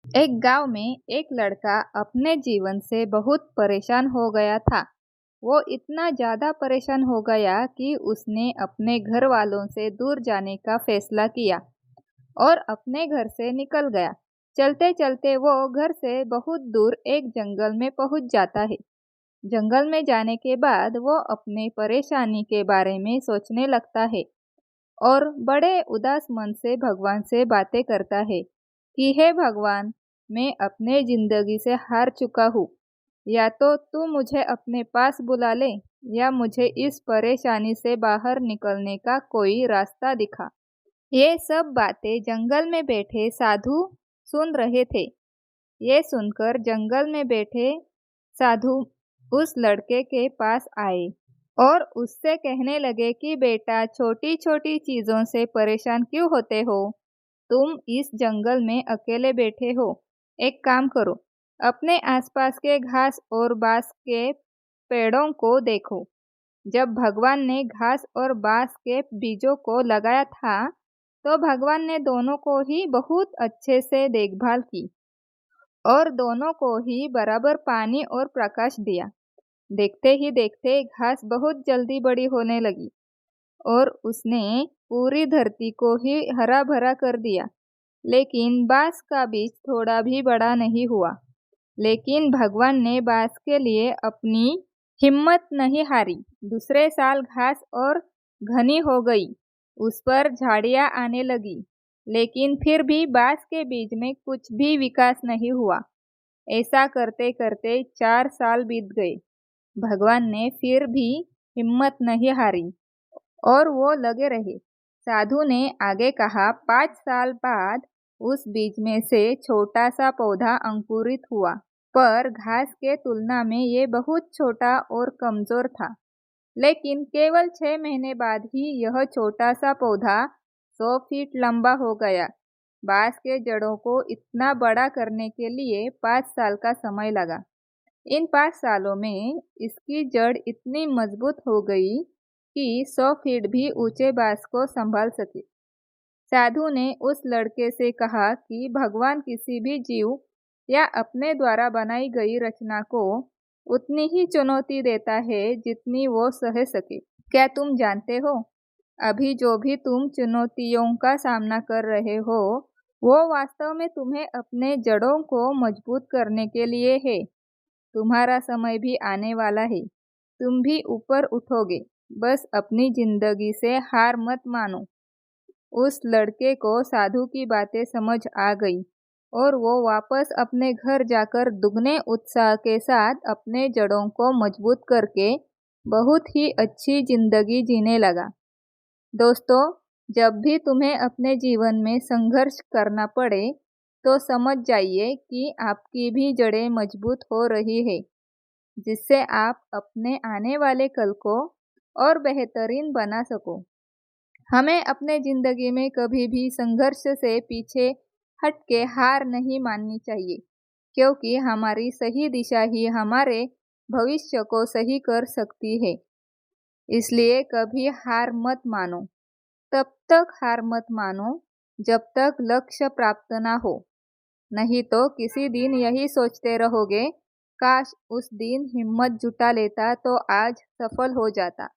एक गांव में एक लड़का अपने जीवन से बहुत परेशान हो गया था। वो इतना ज़्यादा परेशान हो गया कि उसने अपने घर वालों से दूर जाने का फैसला किया और अपने घर से निकल गया। चलते चलते वो घर से बहुत दूर एक जंगल में पहुंच जाता है। जंगल में जाने के बाद वो अपने परेशानी के बारे में सोचने लगता है और बड़े उदास मन से भगवान से बातें करता है कि हे भगवान, मैं अपने जिंदगी से हार चुका हूँ। या तो तू मुझे अपने पास बुला ले या मुझे इस परेशानी से बाहर निकलने का कोई रास्ता दिखा। ये सब बातें जंगल में बैठे साधु सुन रहे थे। ये सुनकर जंगल में बैठे साधु उस लड़के के पास आए और उससे कहने लगे कि बेटा, छोटी छोटी चीजों से परेशान क्यों होते हो? तुम इस जंगल में अकेले बैठे हो। एक काम करो, अपने आसपास के घास और बांस के पेड़ों को देखो। जब भगवान ने घास और बांस के बीजों को लगाया था, तो भगवान ने दोनों को ही बहुत अच्छे से देखभाल की और दोनों को ही बराबर पानी और प्रकाश दिया। देखते ही देखते घास बहुत जल्दी बड़ी होने लगी और उसने पूरी धरती को ही हरा भरा कर दिया। लेकिन बांस का बीज थोड़ा भी बड़ा नहीं हुआ। लेकिन भगवान ने बांस के लिए अपनी हिम्मत नहीं हारी। दूसरे साल घास और घनी हो गई, उस पर झाड़ियां आने लगी, लेकिन फिर भी बांस के बीज में कुछ भी विकास नहीं हुआ। ऐसा करते करते 4 साल बीत गए। भगवान ने फिर भी हिम्मत नहीं हारी और वो लगे रहे। साधु ने आगे कहा, 5 साल बाद उस बीज में से छोटा सा पौधा अंकुरित हुआ, पर घास के तुलना में ये बहुत छोटा और कमजोर था। लेकिन केवल 6 महीने बाद ही यह छोटा सा पौधा 100 फीट लंबा हो गया। बांस के जड़ों को इतना बड़ा करने के लिए 5 साल का समय लगा। इन 5 सालों में इसकी जड़ इतनी मजबूत हो गई कि 100 फीट भी ऊंचे बांस को संभाल सके। साधु ने उस लड़के से कहा कि भगवान किसी भी जीव या अपने द्वारा बनाई गई रचना को उतनी ही चुनौती देता है जितनी वो सह सके। क्या तुम जानते हो, अभी जो भी तुम चुनौतियों का सामना कर रहे हो, वो वास्तव में तुम्हें अपने जड़ों को मजबूत करने के लिए है। तुम्हारा समय भी आने वाला है। तुम भी ऊपर उठोगे। बस अपनी जिंदगी से हार मत मानो। उस लड़के को साधु की बातें समझ आ गई और वो वापस अपने घर जाकर दुगने उत्साह के साथ अपने जड़ों को मजबूत करके बहुत ही अच्छी जिंदगी जीने लगा। दोस्तों, जब भी तुम्हें अपने जीवन में संघर्ष करना पड़े, तो समझ जाइए कि आपकी भी जड़ें मजबूत हो रही है, जिससे आप अपने आने वाले कल को और बेहतरीन बना सको। हमें अपने जिंदगी में कभी भी संघर्ष से पीछे हट के हार नहीं माननी चाहिए, क्योंकि हमारी सही दिशा ही हमारे भविष्य को सही कर सकती है। इसलिए कभी हार मत मानो। तब तक हार मत मानो जब तक लक्ष्य प्राप्त ना हो। नहीं तो किसी दिन यही सोचते रहोगे, काश उस दिन हिम्मत जुटा लेता तो आज सफल हो जाता।